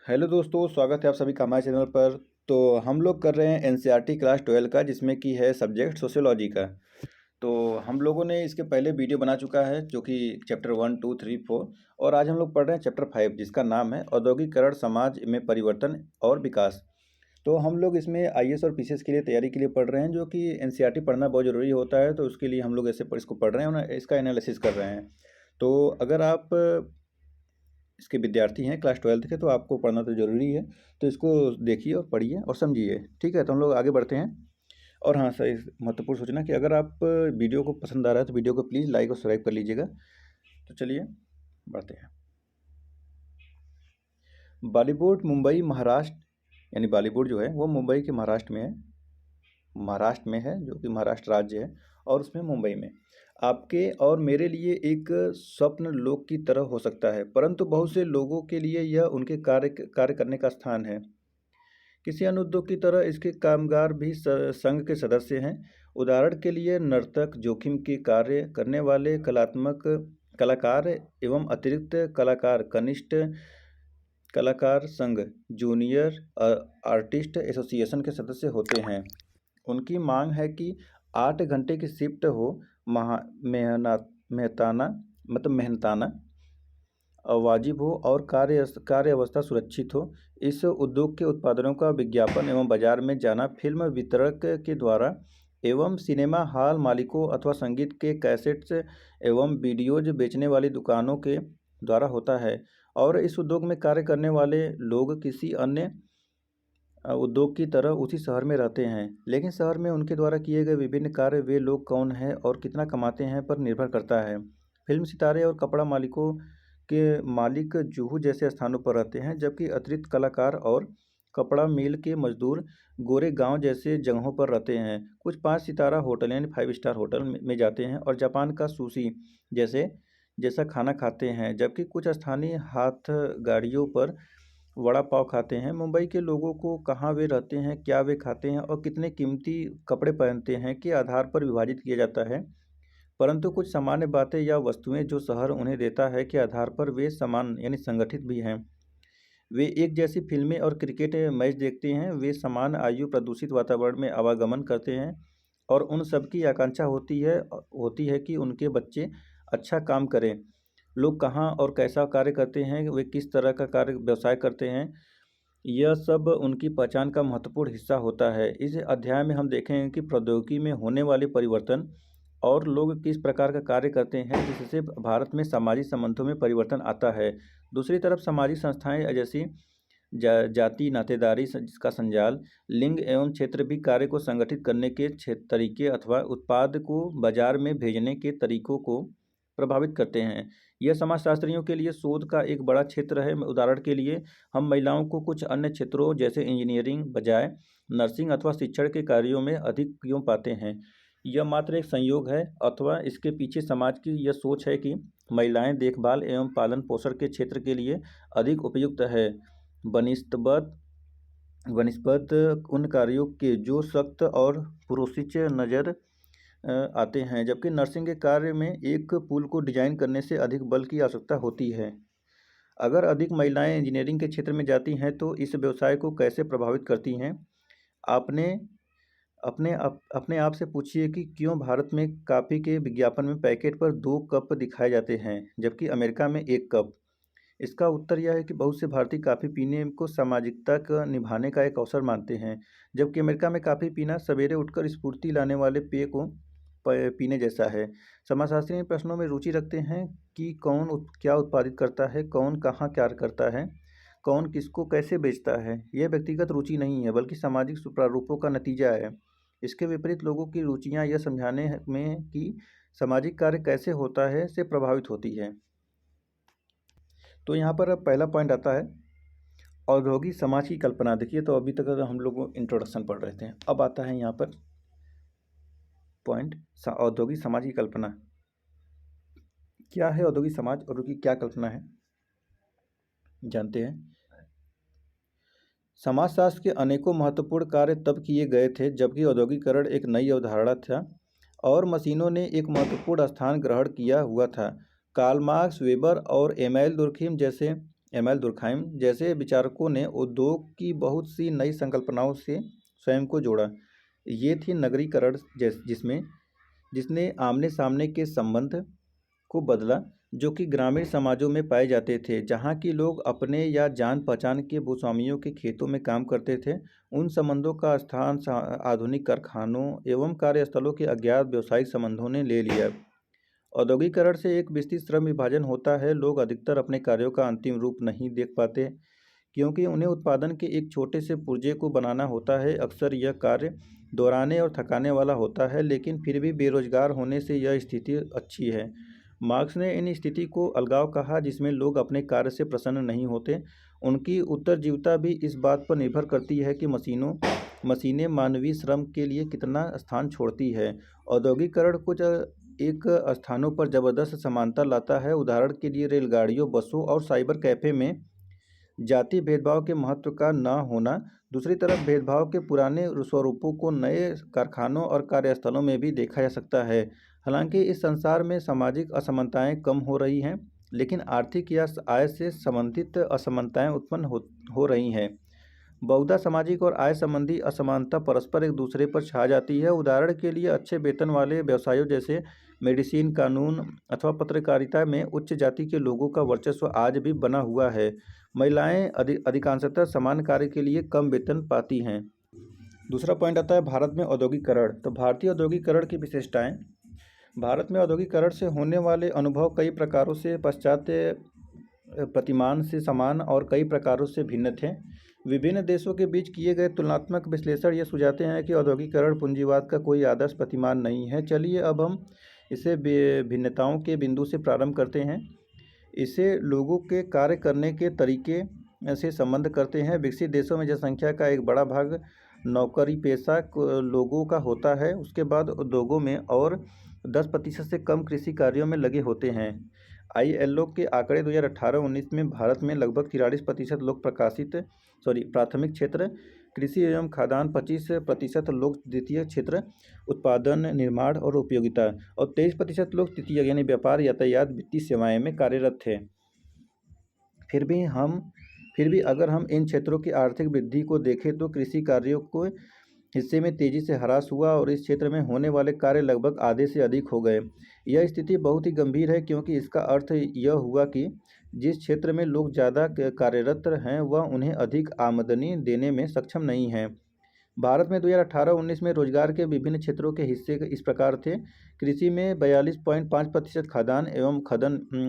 Hello दोस्तों, स्वागत है आप सभी का हमारे चैनल पर। तो हम लोग कर रहे हैं एनसीईआरटी क्लास 12 का, जिसमें कि है सब्जेक्ट सोशियोलॉजी का। तो हम लोगों ने इसके पहले वीडियो बना चुका है, जो कि चैप्टर 1, 2, 3, 4, और आज हम लोग पढ़ रहे हैं चैप्टर 5, जिसका नाम है औद्योगिकरण, समाज में परिवर्तन और विकास। तो हम लोग इसमें आईएएस और पीसीएस के लिए तैयारी के लिए पढ़ रहे हैं, जो कि एनसीईआरटी पढ़ना बहुत ज़रूरी होता है। तो उसके लिए हम लोग ऐसे इसको पढ़ रहे हैं और इसका एनालिसिस कर रहे हैं। तो अगर आप इसके विद्यार्थी हैं क्लास 12 के, तो आपको पढ़ना तो ज़रूरी है। तो इसको देखिए और पढ़िए और समझिए। ठीक है, तो हम लोग आगे बढ़ते हैं। और हाँ सर, महत्वपूर्ण सूचना कि अगर आप वीडियो को पसंद आ रहा है तो वीडियो को प्लीज़ लाइक और सब्सक्राइब कर लीजिएगा। तो चलिए बढ़ते हैं। बॉलीवुड मुंबई महाराष्ट्र, यानी बॉलीवुड जो है वो मुंबई के महाराष्ट्र में है, जो कि महाराष्ट्र राज्य है, और उसमें मुंबई में आपके और मेरे लिए एक स्वप्न लोक की तरह हो सकता है, परंतु बहुत से लोगों के लिए यह उनके कार्य करने का स्थान है। किसी अन्य उद्योग की तरह इसके कामगार भी संघ के सदस्य हैं। उदाहरण के लिए नर्तक, जोखिम के कार्य करने वाले कलात्मक कलाकार एवं अतिरिक्त कलाकार कनिष्ठ कलाकार संघ, जूनियर आर्टिस्ट एसोसिएशन के सदस्य होते हैं। उनकी मांग है कि 8 घंटे की शिफ्ट हो, मेहनताना मेहनताना वाजिब हो और कार्य अवस्था सुरक्षित हो। इस उद्योग के उत्पादनों का विज्ञापन एवं बाजार में जाना फिल्म वितरक के द्वारा एवं सिनेमा हॉल मालिकों अथवा संगीत के कैसेट्स एवं वीडियोज बेचने वाली दुकानों के द्वारा होता है। और इस उद्योग में कार्य करने वाले लोग किसी अन्य उद्योग की तरह उसी शहर में रहते हैं, लेकिन शहर में उनके द्वारा किए गए विभिन्न कार्य वे लोग कौन हैं और कितना कमाते हैं पर निर्भर करता है। फिल्म सितारे और कपड़ा मालिकों के मालिक जुहू जैसे स्थानों पर रहते हैं, जबकि अतिरिक्त कलाकार और कपड़ा मिल के मजदूर गोरेगांव जैसे जगहों पर रहते हैं। कुछ 5 सितारा होटल यानी 5 स्टार होटल में जाते हैं और जापान का सुशी जैसा खाना खाते हैं, जबकि कुछ स्थानीय हाथ गाड़ियों पर वड़ा पाव खाते हैं। मुंबई के लोगों को कहाँ वे रहते हैं, क्या वे खाते हैं और कितने कीमती कपड़े पहनते हैं के आधार पर विभाजित किया जाता है, परंतु कुछ सामान्य बातें या वस्तुएं जो शहर उन्हें देता है के आधार पर वे समान यानी संगठित भी हैं। वे एक जैसी फिल्में और क्रिकेट मैच देखते हैं। वे समान आयु प्रदूषित वातावरण में आवागमन करते हैं और उन सब की आकांक्षा होती है कि उनके बच्चे अच्छा काम करें। लोग कहाँ और कैसा कार्य करते हैं, वे किस तरह का कार्य व्यवसाय करते हैं, यह सब उनकी पहचान का महत्वपूर्ण हिस्सा होता है। इस अध्याय में हम देखेंगे कि प्रौद्योगिकी में होने वाले परिवर्तन और लोग किस प्रकार का कार्य करते हैं, जिससे भारत में सामाजिक संबंधों में परिवर्तन आता है। दूसरी तरफ सामाजिक संस्थाएं जैसी जाति नातेदारी का संजाल, लिंग एवं क्षेत्र भी कार्य को संगठित करने के तरीके अथवा उत्पाद को बाजार में भेजने के तरीकों को प्रभावित करते हैं। यह समाजशास्त्रियों के लिए शोध का एक बड़ा क्षेत्र है। उदाहरण के लिए हम महिलाओं को कुछ अन्य क्षेत्रों जैसे इंजीनियरिंग बजाय नर्सिंग अथवा शिक्षण के कार्यों में अधिक क्यों पाते हैं। यह मात्र एक संयोग है अथवा इसके पीछे समाज की यह सोच है कि महिलाएं देखभाल एवं पालन पोषण के क्षेत्र के लिए अधिक उपयुक्त है बनिस्बत उन कार्यों के जो सख्त और पुरुषिच नज़र आते हैं, जबकि नर्सिंग के कार्य में एक पुल को डिजाइन करने से अधिक बल की आवश्यकता होती है। अगर अधिक महिलाएं इंजीनियरिंग के क्षेत्र में जाती हैं तो इस व्यवसाय को कैसे प्रभावित करती हैं। आपने अपने आप से पूछिए कि क्यों भारत में कॉफ़ी के विज्ञापन में पैकेट पर 2 कप दिखाए जाते हैं, जबकि अमेरिका में 1 कप। इसका उत्तर यह है कि बहुत से भारतीय कॉफ़ी पीने को सामाजिकता का निभाने का एक अवसर मानते हैं, जबकि अमेरिका में कॉफ़ी पीना सवेरे उठकर स्फूर्ति लाने वाले पेय को पीने जैसा है। समाजशास्त्री इन प्रश्नों में रुचि रखते हैं कि क्या उत्पादित करता है, कौन कहाँ कार्य करता है, कौन किसको कैसे बेचता है। यह व्यक्तिगत रुचि नहीं है, बल्कि सामाजिक प्रारूपों का नतीजा है। इसके विपरीत लोगों की रुचियाँ यह समझाने में कि सामाजिक कार्य कैसे होता है से प्रभावित होती है। तो यहाँ पर अब पहला पॉइंट आता है औद्योगिक समाज की कल्पना। देखिए, तो अभी तक हम लोग इंट्रोडक्शन पढ़ रहे थे, अब आता है यहाँ पर पॉइंट औद्योगिक समाज की कल्पना। क्या है औद्योगिक समाज और उसकी क्या कल्पना है, जानते हैं। समाजशास्त्र के अनेकों महत्वपूर्ण कार्य तब किए गए थे जबकि औद्योगिकरण एक नई अवधारणा था और मशीनों ने एक महत्वपूर्ण स्थान ग्रहण किया हुआ था। कार्ल मार्क्स, वेबर और एमिल दुर्खीम जैसे एमएल दुर्खाइम जैसे विचारकों ने उद्योग की बहुत सी नई संकल्पनाओं से स्वयं को जोड़ा। ये थी नगरीकरण, जिसमें जिसने आमने सामने के संबंध को बदला, जो कि ग्रामीण समाजों में पाए जाते थे, जहाँ के लोग अपने या जान पहचान के भूस्वामियों के खेतों में काम करते थे। उन संबंधों का स्थान आधुनिक कारखानों एवं कार्यस्थलों के अज्ञात व्यवसायिक संबंधों ने ले लिया। औद्योगिकरण से एक विस्तृत श्रम विभाजन होता है। लोग अधिकतर अपने कार्यों का अंतिम रूप नहीं देख पाते, क्योंकि उन्हें उत्पादन के एक छोटे से पुर्जे को बनाना होता है। अक्सर यह कार्य दोहराने और थकाने वाला होता है, लेकिन फिर भी बेरोजगार होने से यह स्थिति अच्छी है। मार्क्स ने इन स्थिति को अलगाव कहा, जिसमें लोग अपने कार्य से प्रसन्न नहीं होते। उनकी उत्तरजीविता भी इस बात पर निर्भर करती है कि मशीनें मानवीय श्रम के लिए कितना स्थान छोड़ती है। औद्योगिकरण कुछ एक स्थानों पर जबरदस्त समानता लाता है। उदाहरण के लिए रेलगाड़ियों, बसों और साइबर कैफे में जाति भेदभाव के महत्व का न होना। दूसरी तरफ भेदभाव के पुराने स्वरूपों को नए कारखानों और कार्यस्थलों में भी देखा जा सकता है। हालांकि इस संसार में सामाजिक असमानताएं कम हो रही हैं, लेकिन आर्थिक या आय से संबंधित असमानताएं उत्पन्न हो रही हैं। बहुधा सामाजिक और आय संबंधी असमानता परस्पर एक दूसरे पर छा जाती है। उदाहरण के लिए अच्छे वेतन वाले व्यवसायों जैसे मेडिसिन, कानून अथवा पत्रकारिता में उच्च जाति के लोगों का वर्चस्व आज भी बना हुआ है। महिलाएं अधिकांशतः समान कार्य के लिए कम वेतन पाती हैं। दूसरा पॉइंट आता है भारत में औद्योगिकरण। तो भारतीय औद्योगिकरण की विशेषताएं। भारत में औद्योगिकरण से होने वाले अनुभव कई प्रकारों से पाश्चात्य प्रतिमान से समान और कई प्रकारों से भिन्न थे। विभिन्न देशों के बीच किए गए तुलनात्मक विश्लेषण ये सुझाते हैं कि औद्योगिकरण पूंजीवाद का कोई आदर्श प्रतिमान नहीं है। चलिए अब हम इसे भिन्नताओं के बिंदु से प्रारंभ करते हैं। इसे लोगों के कार्य करने के तरीके से संबंध करते हैं। विकसित देशों में जनसंख्या का एक बड़ा भाग नौकरी पेशा लोगों का होता है। उसके बाद उद्योगों में और 10% से कम कृषि कार्यों में लगे होते हैं। ILO के आंकड़े 2018-19 में भारत में लगभग 43% लोग प्राथमिक क्षेत्र कृषि एवं खाद्यान्न, 25% लोग द्वितीय क्षेत्र उत्पादन, निर्माण और उपयोगिता, और 23% लोग तृतीय यानी व्यापार, यातायात, वित्तीय सेवाएं में कार्यरत थे। फिर भी अगर हम इन क्षेत्रों की आर्थिक वृद्धि को देखें तो कृषि कार्यों को हिस्से में तेजी से ह्रास हुआ और इस क्षेत्र में होने वाले कार्य लगभग आधे से अधिक हो गए। यह स्थिति बहुत ही गंभीर है, क्योंकि इसका अर्थ यह हुआ कि जिस क्षेत्र में लोग ज़्यादा कार्यरत हैं वह उन्हें अधिक आमदनी देने में सक्षम नहीं है। भारत में 2018-19 में रोजगार के विभिन्न क्षेत्रों के हिस्से इस प्रकार थे। कृषि में 42.5%, खाद्यान्न एवं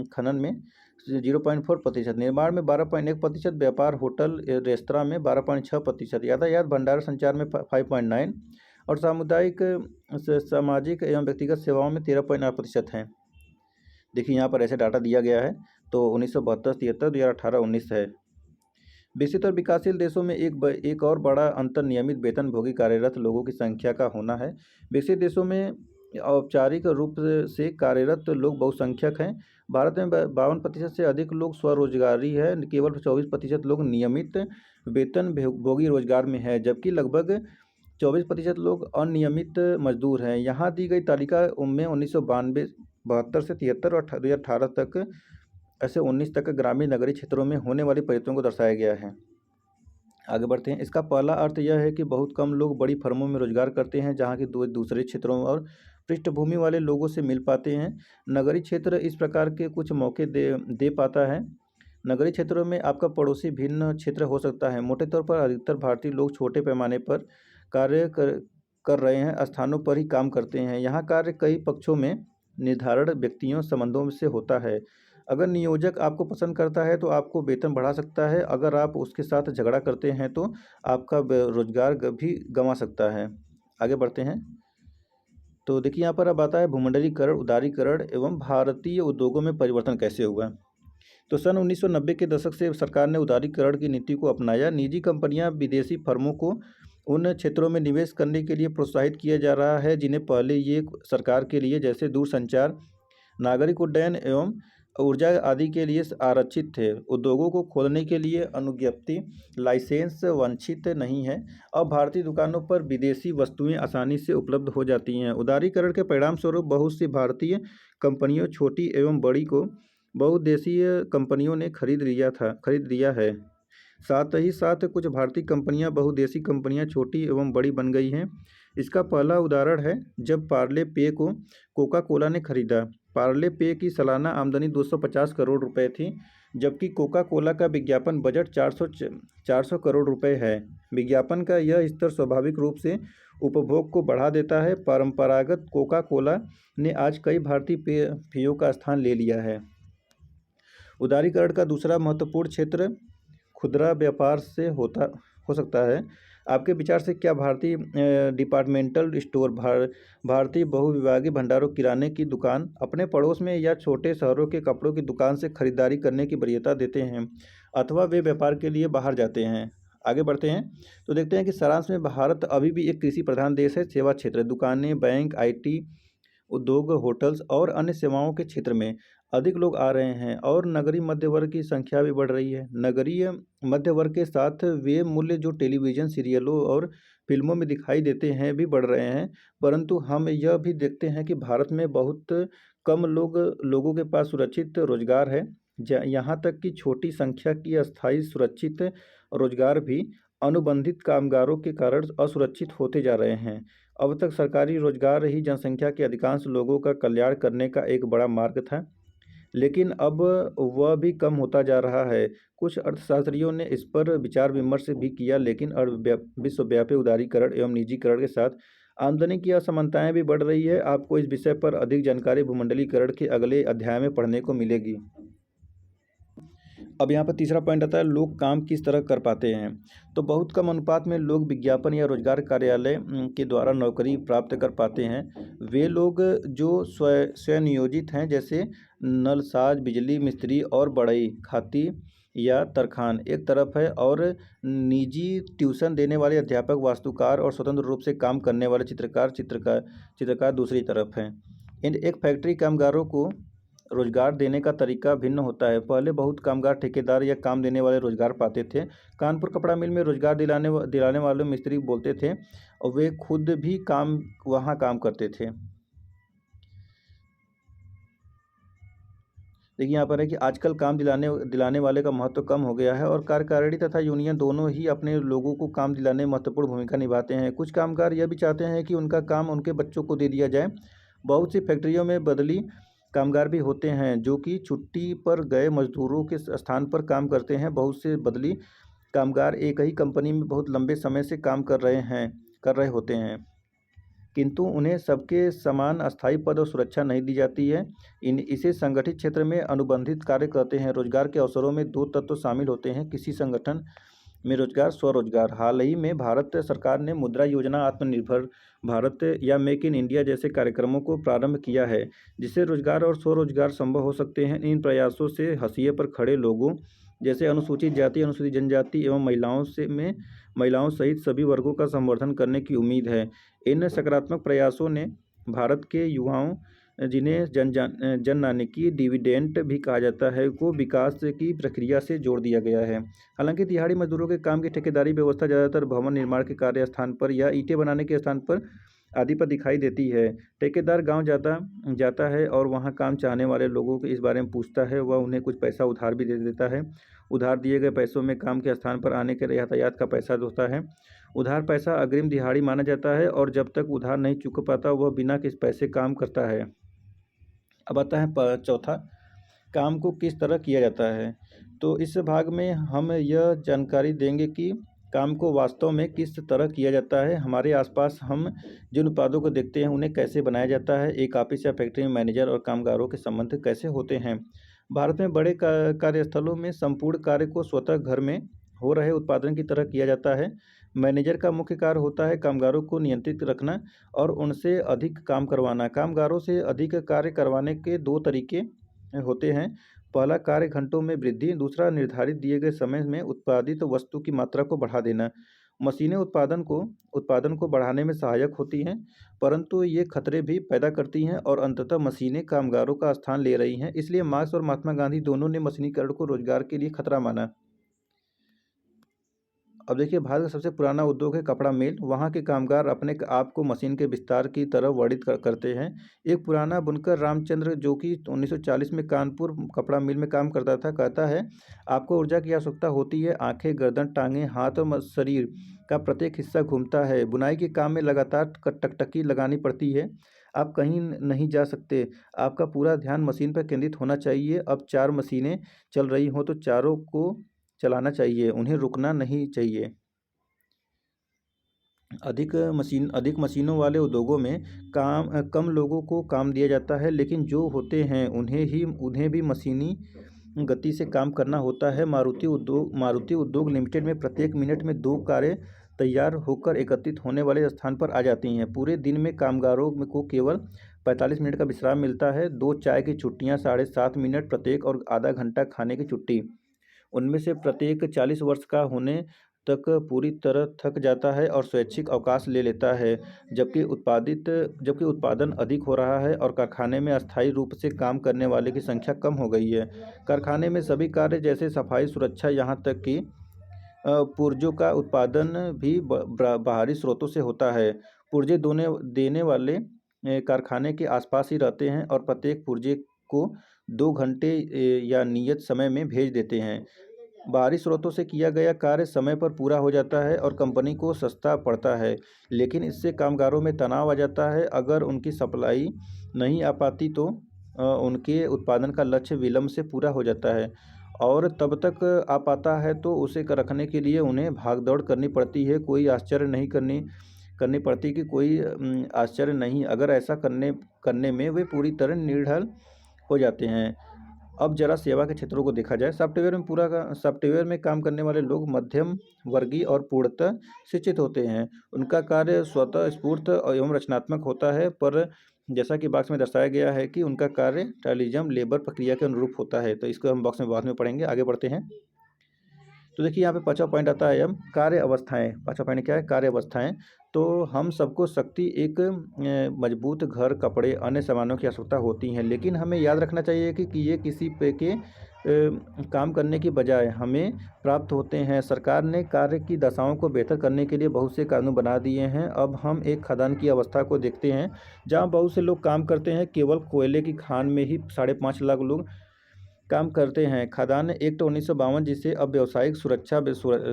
खनन में 0.4%, निर्माण में 12.1%, व्यापार, होटल रेस्तरां में 12.6%, यातायात भंडार संचार में 5.9% और सामाजिक एवं व्यक्तिगत सेवाओं में 13.8% हैं। देखिए यहाँ पर ऐसे डाटा दिया गया है। तो 1972-73, 2018-19 है। विकसित और विकासशील देशों में एक और बड़ा अंतर नियमित वेतनभोगी कार्यरत लोगों की संख्या का होना है। विकसित देशों में औपचारिक रूप से कार्यरत लोग बहुसंख्यक हैं। भारत में 52% से अधिक लोग स्वरोजगारी है। केवल 24% लोग नियमित वेतन भोगी रोजगार में है, जबकि लगभग 24% लोग अनियमित मजदूर हैं। यहाँ दी गई तालिका में 1972 से 73 और 2018 तक ऐसे 19 तक ग्रामीण नगरीय क्षेत्रों में होने वाली परिवर्तनों को दर्शाया गया है। आगे बढ़ते हैं। इसका पहला अर्थ यह है कि बहुत कम लोग बड़ी फर्मों में रोजगार करते हैं, जहाँ की दूसरे क्षेत्रों और पृष्ठभूमि वाले लोगों से मिल पाते हैं। नगरीय क्षेत्र इस प्रकार के कुछ मौके दे पाता है। नगरीय क्षेत्रों में आपका पड़ोसी भिन्न क्षेत्र हो सकता है। मोटे तौर पर अधिकतर भारतीय लोग छोटे पैमाने पर कार्य कर रहे हैं स्थानों पर ही काम करते हैं। यहाँ कार्य कई पक्षों में निर्धारण व्यक्तियों संबंधों से होता है। अगर नियोजक आपको पसंद करता है तो आपको वेतन बढ़ा सकता है। अगर आप उसके साथ झगड़ा करते हैं तो आपका रोजगार भी गंवा सकता है। आगे बढ़ते हैं। तो देखिए यहाँ पर अब आता है भूमंडलीकरण, उदारीकरण एवं भारतीय उद्योगों में परिवर्तन कैसे हुआ। तो सन 1990 के दशक से सरकार ने उदारीकरण की नीति को अपनाया। निजी कंपनियां विदेशी फर्मों को उन क्षेत्रों में निवेश करने के लिए प्रोत्साहित किया जा रहा है जिन्हें पहले ये सरकार के लिए, जैसे दूरसंचार, नागरिक उड्डयन एवं ऊर्जा आदि के लिए आरक्षित थे। उद्योगों को खोलने के लिए अनुज्ञप्ति लाइसेंस वांछित नहीं है। अब भारतीय दुकानों पर विदेशी वस्तुएं आसानी से उपलब्ध हो जाती हैं। उदारीकरण के परिणाम स्वरूप बहुत सी भारतीय कंपनियों, छोटी एवं बड़ी को बहुदेशीय कंपनियों ने खरीद लिया है। साथ ही साथ कुछ भारतीय कंपनियां बहुदेशी कंपनियां छोटी एवं बड़ी बन गई हैं। इसका पहला उदाहरण है जब पार्ले पे को कोका कोला ने खरीदा। पार्ले पे की सालाना आमदनी 250 करोड़ रुपए थी, जबकि कोका कोला का विज्ञापन बजट 400 करोड़ रुपए है। विज्ञापन का यह स्तर स्वाभाविक रूप से उपभोग को बढ़ा देता है। परंपरागत कोका कोला ने आज कई भारतीय पेयों का स्थान ले लिया है। उदारीकरण का दूसरा महत्वपूर्ण क्षेत्र खुदरा व्यापार से हो सकता है। आपके विचार से क्या भारतीय डिपार्टमेंटल स्टोर भारतीय बहुविभागीय भंडारों किराने की दुकान अपने पड़ोस में या छोटे शहरों के कपड़ों की दुकान से खरीदारी करने की वरीयता देते हैं, अथवा वे व्यापार के लिए बाहर जाते हैं? आगे बढ़ते हैं तो देखते हैं कि सारांश में भारत अभी भी एक कृषि प्रधान देश है। सेवा क्षेत्र, दुकानें, बैंक, IT उद्योग, होटल्स और अन्य सेवाओं के क्षेत्र में अधिक लोग आ रहे हैं और नगरीय मध्य वर्ग की संख्या भी बढ़ रही है। नगरीय मध्य वर्ग के साथ वे मूल्य जो टेलीविज़न सीरियलों और फिल्मों में दिखाई देते हैं भी बढ़ रहे हैं। परंतु हम यह भी देखते हैं कि भारत में बहुत कम लोगों के पास सुरक्षित रोजगार है। यहाँ तक कि छोटी संख्या की अस्थायी सुरक्षित रोजगार भी अनुबंधित कामगारों के कारण असुरक्षित होते जा रहे हैं। अब तक सरकारी रोजगार ही जनसंख्या के अधिकांश लोगों का कल्याण करने का एक बड़ा मार्ग था, लेकिन अब वह भी कम होता जा रहा है। कुछ अर्थशास्त्रियों ने इस पर विचार विमर्श भी किया, लेकिन विश्वव्यापी उदारीकरण एवं निजीकरण के साथ आमदनी की असमानताएं भी बढ़ रही है। आपको इस विषय पर अधिक जानकारी भूमंडलीकरण के अगले अध्याय में पढ़ने को मिलेगी। अब यहाँ पर तीसरा पॉइंट आता है, लोग काम किस तरह कर पाते हैं। तो बहुत कम अनुपात में लोग विज्ञापन या रोजगार कार्यालय के द्वारा नौकरी प्राप्त कर पाते हैं। वे लोग जो स्वनियोजित हैं, जैसे नलसाज, बिजली मिस्त्री और बढ़ई खाती या तरखान एक तरफ है, और निजी ट्यूशन देने वाले अध्यापक, वास्तुकार और स्वतंत्र रूप से काम करने वाले चित्रकार दूसरी तरफ हैं। इन एक फैक्ट्री कामगारों को रोजगार देने का तरीका भिन्न होता है। पहले बहुत कामगार ठेकेदार या काम देने वाले रोजगार पाते थे। कानपुर कपड़ा मिल में रोजगार दिलाने वाले मिस्त्री बोलते थे और वे खुद भी वहाँ काम करते थे। देखिए यहाँ पर है कि आजकल काम दिलाने वाले का महत्व कम हो गया है और कार्यकारिणी तथा यूनियन दोनों ही अपने लोगों को काम दिलाने में महत्वपूर्ण भूमिका निभाते हैं। कुछ कामगार यह भी चाहते हैं कि उनका काम उनके बच्चों को दे दिया जाए। बहुत सी फैक्ट्रियों में बदली कामगार भी होते हैं जो कि छुट्टी पर गए मजदूरों के स्थान पर काम करते हैं। बहुत से बदली कामगार एक ही कंपनी में बहुत लंबे समय से काम कर रहे होते हैं, किंतु उन्हें सबके समान अस्थायी पद और सुरक्षा नहीं दी जाती है। इसे संगठित क्षेत्र में अनुबंधित कार्य कहते हैं। रोजगार के अवसरों में दो तत्व शामिल होते हैं, किसी संगठन में रोजगार, स्वरोजगार। हाल ही में भारत सरकार ने मुद्रा योजना, आत्मनिर्भर भारत या मेक इन इंडिया जैसे कार्यक्रमों को प्रारंभ किया है, जिससे रोजगार और स्वरोजगार संभव हो सकते हैं। इन प्रयासों से हाशिए पर खड़े लोगों जैसे अनुसूचित जाति, अनुसूचित जनजाति एवं महिलाओं सहित सभी वर्गों का संवर्धन करने की उम्मीद है। इन सकारात्मक प्रयासों ने भारत के युवाओं, जिन्हें जननायकी डिविडेंड भी कहा जाता है, को विकास की प्रक्रिया से जोड़ दिया गया है। हालांकि दिहाड़ी मजदूरों के काम की ठेकेदारी व्यवस्था ज़्यादातर भवन निर्माण के कार्य स्थान पर या ईंटें बनाने के स्थान पर आदि पर दिखाई देती है। ठेकेदार गांव जाता है और वहां काम चाहने वाले लोगों को इस बारे में पूछता है। वह उन्हें कुछ पैसा उधार भी दे देता है। उधार दिए गए पैसों में काम के स्थान पर आने के यातायात का पैसा होता है। उधार पैसा अग्रिम दिहाड़ी माना जाता है और जब तक उधार नहीं चुका पाता वह बिना किस पैसे काम करता है। अब आता है चौथा, काम को किस तरह किया जाता है। तो इस भाग में हम यह जानकारी देंगे कि काम को वास्तव में किस तरह किया जाता है। हमारे आसपास हम जिन उत्पादों को देखते हैं उन्हें कैसे बनाया जाता है। एक ऑफिस या फैक्ट्री में मैनेजर और कामगारों के संबंध कैसे होते हैं। भारत में बड़े कार्यस्थलों में संपूर्ण कार्य को स्वतः घर में हो रहे उत्पादन की तरह किया जाता है। मैनेजर का मुख्य कार्य होता है कामगारों को नियंत्रित रखना और उनसे अधिक काम करवाना। कामगारों से अधिक कार्य करवाने के दो तरीके होते हैं। पहला, कार्य घंटों में वृद्धि। दूसरा, निर्धारित दिए गए समय में उत्पादित वस्तु की मात्रा को बढ़ा देना। मशीनें उत्पादन को बढ़ाने में सहायक होती हैं, परंतु ये खतरे भी पैदा करती हैं और अंततः मशीनें कामगारों का स्थान ले रही हैं। इसलिए मार्क्स और महात्मा गांधी दोनों ने मशीनीकरण को रोजगार के लिए खतरा माना। अब देखिए, भारत का सबसे पुराना उद्योग है कपड़ा मिल। वहाँ के कामगार अपने आप को मशीन के विस्तार की तरह वर्णित करते हैं। एक पुराना बुनकर रामचंद्र, जो कि 1940 में कानपुर कपड़ा मिल में काम करता था, कहता है, आपको ऊर्जा की आवश्यकता होती है। आंखें, गर्दन, टांगें, हाथ और शरीर का प्रत्येक हिस्सा घूमता है। बुनाई के काम में लगातार टकटकी लगानी पड़ती है। आप कहीं नहीं जा सकते। आपका पूरा ध्यान मशीन पर केंद्रित होना चाहिए। अब 4 मशीनें चल रही हों तो चारों को चलाना चाहिए, उन्हें रुकना नहीं चाहिए। अधिक मशीनों वाले उद्योगों में कम लोगों को काम दिया जाता है, लेकिन जो होते हैं उन्हें भी मशीनी गति से काम करना होता है। मारुति उद्योग लिमिटेड में प्रत्येक मिनट में 2 कारें तैयार होकर एकत्रित होने वाले स्थान पर आ जाती हैं। पूरे दिन में कामगारों को केवल 45 मिनट का विश्राम मिलता है। 2 चाय की छुट्टियां 7.5 मिनट प्रत्येक और आधा घंटा खाने की छुट्टी। उनमें से प्रत्येक 40 वर्ष का होने तक पूरी तरह थक जाता है और स्वैच्छिक अवकाश ले लेता है। जबकि उत्पादन अधिक हो रहा है और कारखाने में अस्थायी रूप से काम करने वाले की संख्या कम हो गई है। कारखाने में सभी कार्य जैसे सफाई, सुरक्षा, यहाँ तक कि पुर्जों का उत्पादन भी बाहरी स्रोतों से होता है। पुर्जे देने वाले कारखाने के आसपास ही रहते हैं और प्रत्येक पुर्जे को 2 घंटे या नियत समय में भेज देते हैं। बाहरी स्रोतों से किया गया कार्य समय पर पूरा हो जाता है और कंपनी को सस्ता पड़ता है, लेकिन इससे कामगारों में तनाव आ जाता है। अगर उनकी सप्लाई नहीं आ पाती तो उनके उत्पादन का लक्ष्य विलंब से पूरा हो जाता है, और तब तक आ पाता है तो उसे रखने के लिए उन्हें भाग-दौड़ करनी पड़ती है। कोई आश्चर्य नहीं करनी करनी पड़ती कि कोई आश्चर्य नहीं अगर ऐसा करने में वे पूरी तरह निढाल हो जाते हैं। अब जरा सेवा के क्षेत्रों को देखा जाए। सॉफ्टवेयर में काम करने वाले लोग मध्यम वर्गीय और पूर्णतः शिक्षित होते हैं। उनका कार्य स्वतः स्फूर्त एवं रचनात्मक होता है, पर जैसा कि बॉक्स में दर्शाया गया है कि उनका कार्य ट्रायलिज्म लेबर प्रक्रिया के अनुरूप होता है। तो इसको हम बॉक्स में बाद में पढ़ेंगे। आगे बढ़ते हैं। तो देखिए, यहाँ पे 5वां पॉइंट आता है अब कार्य अवस्थाएं। 5वां पॉइंट क्या है? कार्य अवस्थाएं। तो हम सबको शक्ति, एक मजबूत घर, कपड़े, अन्य सामानों की आवश्यकता होती हैं, लेकिन हमें याद रखना चाहिए कि ये किसी पे के काम करने की बजाय हमें प्राप्त होते हैं। सरकार ने कार्य की दशाओं को बेहतर करने के लिए बहुत से कानून बना दिए हैं। अब हम एक खदान की अवस्था को देखते हैं, जहाँ बहुत से लोग काम करते हैं। केवल कोयले की खान में ही 5.5 लाख लोग काम करते हैं। खाद्यान्न एक्ट 1952, जिसे अब व्यावसायिक सुरक्षा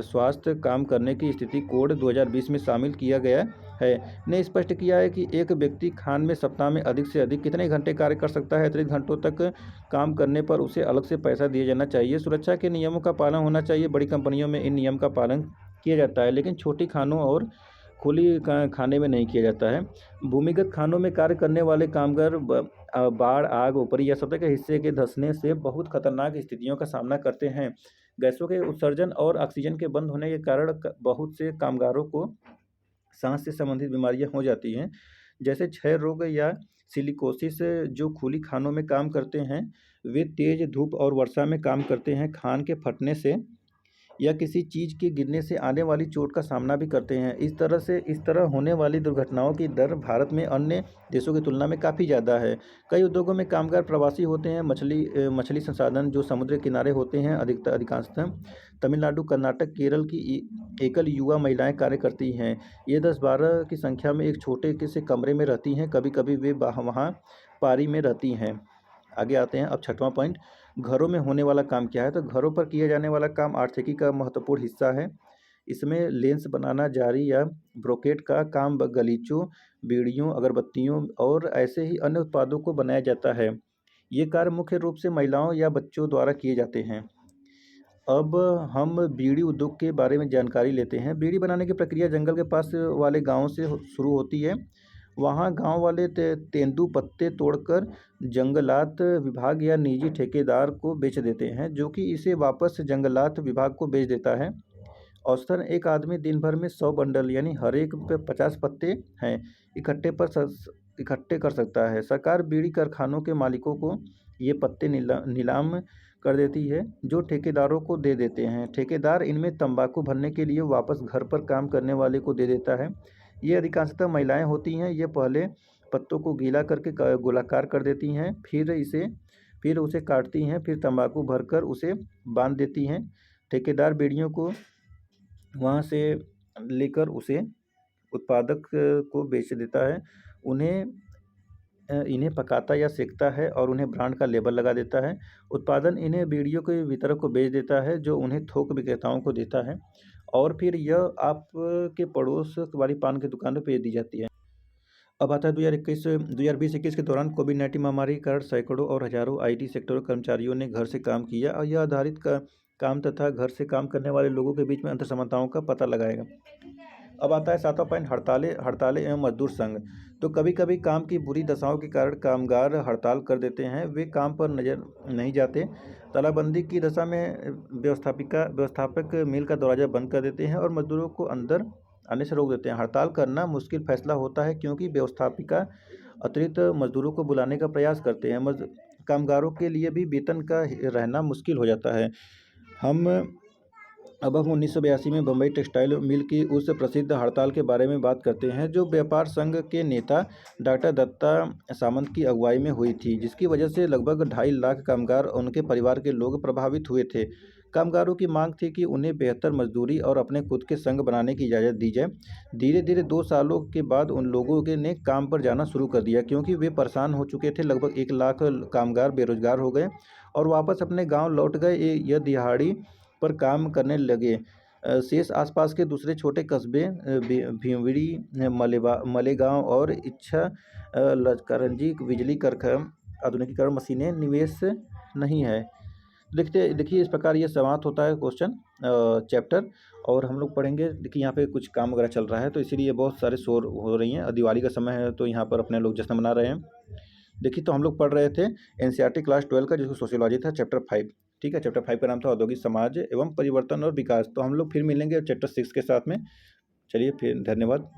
स्वास्थ्य काम करने की स्थिति कोड 2020 में शामिल किया गया है, ने स्पष्ट किया है कि एक व्यक्ति खान में सप्ताह में अधिक से अधिक कितने घंटे कार्य कर सकता है। अतिरिक्त घंटों तक काम करने पर उसे अलग से पैसा दिया जाना चाहिए। सुरक्षा के नियमों का पालन होना चाहिए। बड़ी कंपनियों में इन नियम का पालन किया जाता है, लेकिन छोटी खानों और खुली खाने में नहीं किया जाता है। भूमिगत खानों में कार्य करने वाले कामगार बाढ़, आग, ऊपरी या सतह के हिस्से के धंसने से बहुत खतरनाक स्थितियों का सामना करते हैं। गैसों के उत्सर्जन और ऑक्सीजन के बंद होने के कारण बहुत से कामगारों को सांस से संबंधित बीमारियां हो जाती हैं, जैसे क्षय रोग या सिलिकोसिस। जो खुली खानों में काम करते हैं वे तेज धूप और वर्षा में काम करते हैं। खान के फटने से या किसी चीज़ के गिरने से आने वाली चोट का सामना भी करते हैं। इस तरह होने वाली दुर्घटनाओं की दर भारत में अन्य देशों की तुलना में काफ़ी ज़्यादा है। कई उद्योगों में कामगार प्रवासी होते हैं। मछली संसाधन जो समुद्र किनारे होते हैं, अधिकांशतः तमिलनाडु, कर्नाटक, केरल की एकल युवा महिलाएं कार्य करती हैं। ये 10-12 की संख्या में एक छोटे से कमरे में रहती हैं। कभी कभी वे वहाँ पारी में रहती हैं। आगे आते हैं। अब 6वां पॉइंट, घरों में होने वाला काम क्या है? तो घरों पर किया जाने वाला काम आर्थिकी का महत्वपूर्ण हिस्सा है। इसमें लेंस बनाना, जारी या ब्रोकेट का काम, गलीचों, बीड़ियों, अगरबत्तियों और ऐसे ही अन्य उत्पादों को बनाया जाता है। ये कार्य मुख्य रूप से महिलाओं या बच्चों द्वारा किए जाते हैं। अब हम बीड़ी उद्योग के बारे में जानकारी लेते हैं। बीड़ी बनाने की प्रक्रिया जंगल के पास वाले गाँव से शुरू होती है। वहाँ गांव वाले तेंदू पत्ते तोड़कर जंगलात विभाग या निजी ठेकेदार को बेच देते हैं, जो कि इसे वापस जंगलात विभाग को बेच देता है। औसतन एक आदमी दिन भर में 100 बंडल यानी हर एक पे 50 पत्ते हैं इकट्ठे कर सकता है। सरकार बीड़ी कारखानों के मालिकों को ये पत्ते नीलाम कर देती है, जो ठेकेदारों को दे देते हैं। ठेकेदार इनमें तंबाकू भरने के लिए वापस घर पर काम करने वाले को दे देता है। ये अधिकांशतः महिलाएं होती हैं। ये पहले पत्तों को गीला करके गोलाकार कर देती हैं, फिर उसे काटती हैं, फिर तंबाकू भरकर उसे बांध देती हैं। ठेकेदार बीड़ियों को वहाँ से लेकर उसे उत्पादक को बेच देता है। इन्हें पकाता या सेंकता है और उन्हें ब्रांड का लेबल लगा देता है। उत्पादन इन्हें बीड़ियों के वितरक को बेच देता है, जो उन्हें थोक विक्रेताओं को देता है और फिर यह आपके पड़ोस वाली पान की दुकान पे बेच दी जाती है। अब आता है 2020-21 के दौरान कोविड-19 महामारी के कारण सैकड़ों और हज़ारों आईटी सेक्टर के कर्मचारियों ने घर से काम किया और यह आधारित का काम तथा घर से काम करने वाले लोगों के बीच में अंतर समानताओं का पता लगाएगा। अब आता है 7वां पॉइंट, हड़तालें हड़तालें एवं मजदूर संघ। तो कभी-कभी काम की बुरी दशाओं के कारण कामगार हड़ताल कर देते हैं, वे काम पर नज़र नहीं जाते। तालाबंदी की दशा में व्यवस्थापक मिल का दरवाज़ा बंद कर देते हैं और मजदूरों को अंदर आने से रोक देते हैं। हड़ताल करना मुश्किल फैसला होता है क्योंकि व्यवस्थापिका अतिरिक्त मजदूरों को बुलाने का प्रयास करते हैं। कामगारों के लिए भी वेतन का रहना मुश्किल हो जाता है। हम 1982 में बम्बई टेक्सटाइल मिल की उस प्रसिद्ध हड़ताल के बारे में बात करते हैं, जो व्यापार संघ के नेता डॉक्टर दत्ता सामंत की अगुवाई में हुई थी, जिसकी वजह से लगभग 2.5 लाख कामगार और उनके परिवार के लोग प्रभावित हुए थे। कामगारों की मांग थी कि उन्हें बेहतर मजदूरी और अपने खुद के संघ बनाने की इजाज़त दी जाए। धीरे-धीरे 2 सालों के बाद उन लोगों ने काम पर जाना शुरू कर दिया, क्योंकि वे परेशान हो चुके थे। लगभग 1 लाख कामगार बेरोजगार हो गए और वापस अपने गाँव लौट गए। यह दिहाड़ी पर काम करने लगे। शेष आसपास के दूसरे छोटे कस्बे भीवड़ी, मलेगांव और इच्छा लजकरंजी बिजली कारखाना आधुनिकीकरण मशीनें निवेश नहीं है। देखिए इस प्रकार ये समाप्त होता है क्वेश्चन चैप्टर। और हम लोग पढ़ेंगे। देखिए यहाँ पे कुछ काम वगैरह चल रहा है, तो इसीलिए बहुत सारे शोर हो रही हैं। दिवाली का समय है, तो यहाँ पर अपने लोग जश्न मना रहे हैं। देखिए, तो हम लोग पढ़ रहे थे एनसीईआरटी क्लास 12 का, जिसको सोशियोलॉजी था, चैप्टर 5। ठीक है, चैप्टर 5 का नाम था औद्योगिक समाज एवं परिवर्तन और विकास। तो हम लोग फिर मिलेंगे चैप्टर 6 के साथ में। चलिए फिर, धन्यवाद।